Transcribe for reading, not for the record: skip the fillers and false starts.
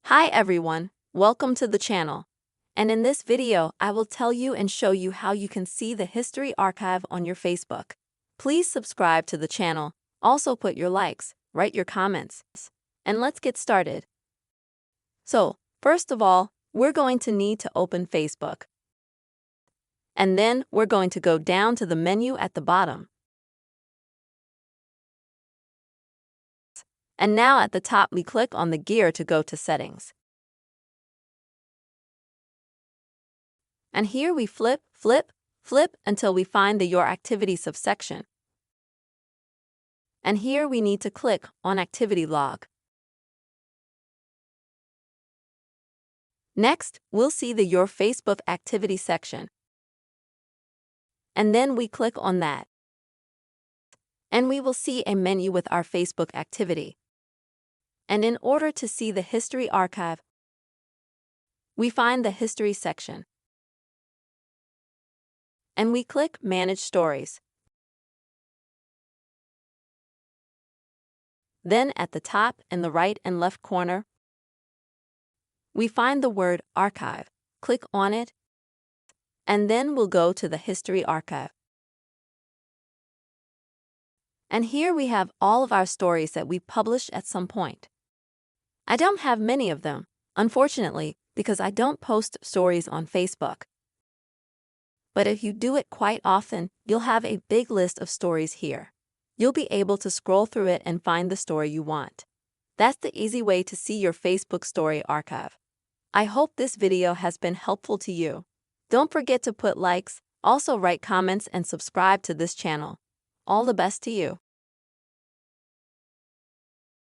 Hi everyone, welcome to the channel. And in this video, I will tell you and show you how you can see the history archive on your Facebook. Please subscribe to the channel, also put your likes, write your comments, and let's get started. So, first of all, we're going to need to open Facebook. And then we're going to go down to the menu at the bottom. And now at the top we click on the gear to go to settings. And here we flip until we find the Your Activity subsection. And here we need to click on Activity Log. Next, we'll see the Your Facebook Activity section. And then we click on that. And we will see a menu with our Facebook activity. And in order to see the History Archive, we find the History section. And we click Manage Stories. Then at the top in the right and left corner, we find the word Archive. Click on it, and then we'll go to the History Archive. And here we have all of our stories that we published at some point. I don't have many of them, unfortunately, because I don't post stories on Facebook. But if you do it quite often, you'll have a big list of stories here. You'll be able to scroll through it and find the story you want. That's the easy way to see your Facebook story archive. I hope this video has been helpful to you. Don't forget to put likes, also write comments and subscribe to this channel. All the best to you.